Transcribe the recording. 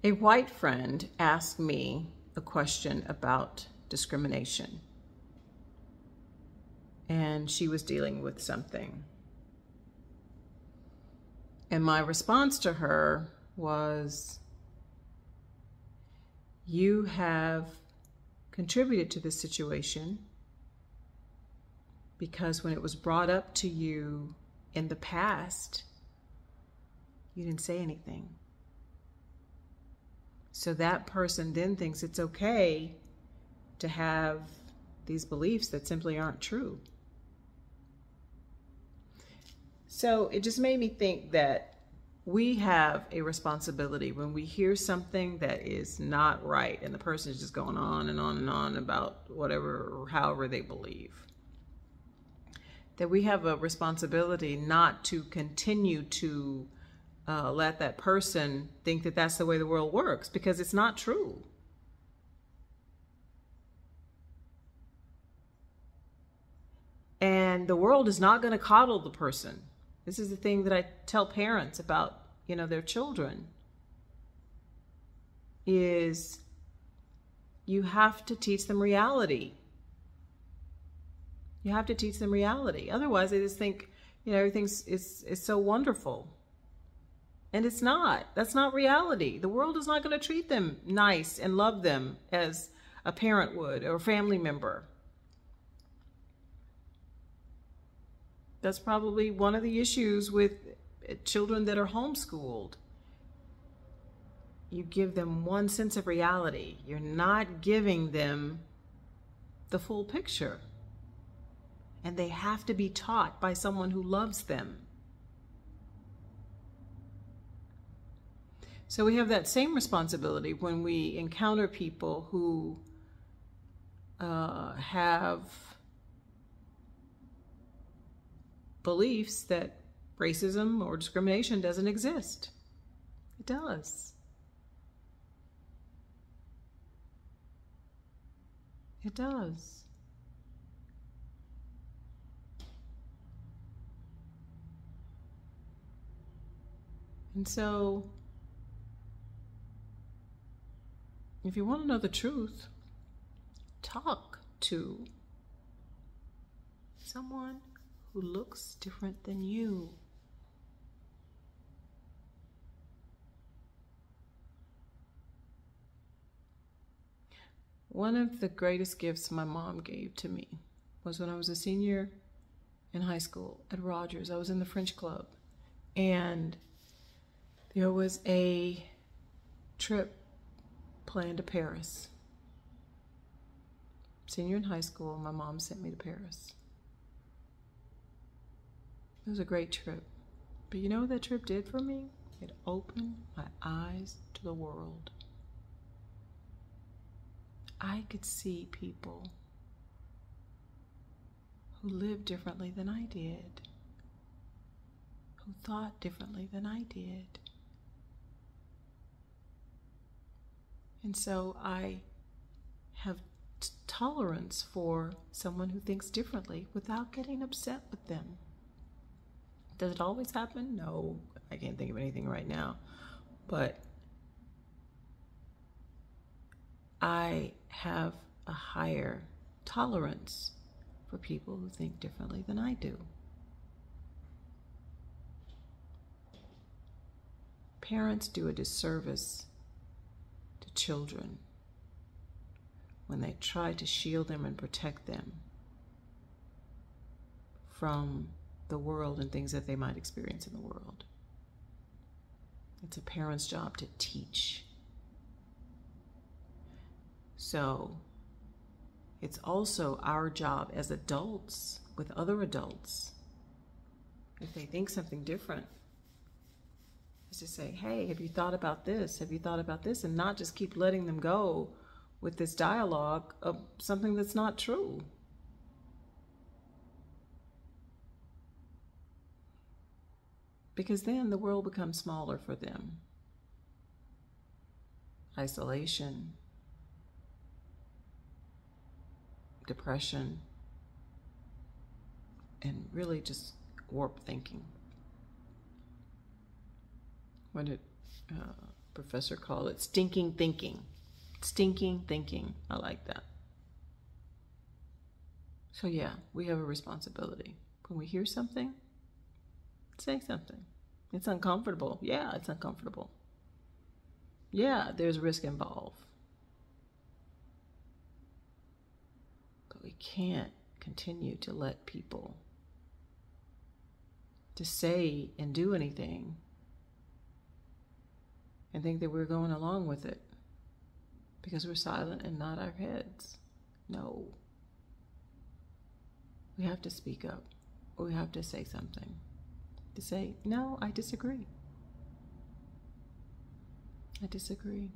A white friend asked me a question about discrimination, and she was dealing with something. And my response to her was, you have contributed to this situation because when it was brought up to you in the past, you didn't say anything. So that person then thinks it's okay to have these beliefs that simply aren't true. So it just made me think that we have a responsibility when we hear something that is not right and the person is just going on and on and on about whatever or however they believe, that we have a responsibility not to continue to let that person think that that's the way the world works, because it's not true. And the world is not going to coddle the person. This is the thing that I tell parents about, their children, is you have to teach them reality. You have to teach them reality. Otherwise, they just think, everything's is so wonderful. And it's not. That's not reality. The world is not going to treat them nice and love them as a parent would or a family member. That's probably one of the issues with children that are homeschooled. You give them one sense of reality. You're not giving them the full picture. And they have to be taught by someone who loves them. So we have that same responsibility when we encounter people who have beliefs that racism or discrimination doesn't exist. It does. It does. And so, if you want to know the truth, talk to someone who looks different than you. One of the greatest gifts my mom gave to me was when I was a senior in high school at Rogers. I was in the French club, and there was a trip planned to Paris. Senior in high school, my mom sent me to Paris. It was a great trip. But you know what that trip did for me? It opened my eyes to the world. I could see people who lived differently than I did, who thought differently than I did. And so I have tolerance for someone who thinks differently without getting upset with them. Does it always happen? No, I can't think of anything right now. But I have a higher tolerance for people who think differently than I do. Parents do a disservice to children when they try to shield them and protect them from the world and things that they might experience in the world. It's a parent's job to teach. So it's also our job as adults with other adults, if they think something different, is to say, hey, have you thought about this? Have you thought about this? And not just keep letting them go with this dialogue of something that's not true. Because then the world becomes smaller for them. Isolation, depression, and really just warped thinking. When it professor called it stinking thinking. Stinking thinking. I like that. So yeah, we have a responsibility. When we hear something, say something. It's uncomfortable. Yeah, it's uncomfortable. Yeah, there's risk involved. But we can't continue to let people to say and do anything and think that we're going along with it because we're silent and nod our heads. No. We have to speak up. We have to say something. To say, no, I disagree. I disagree.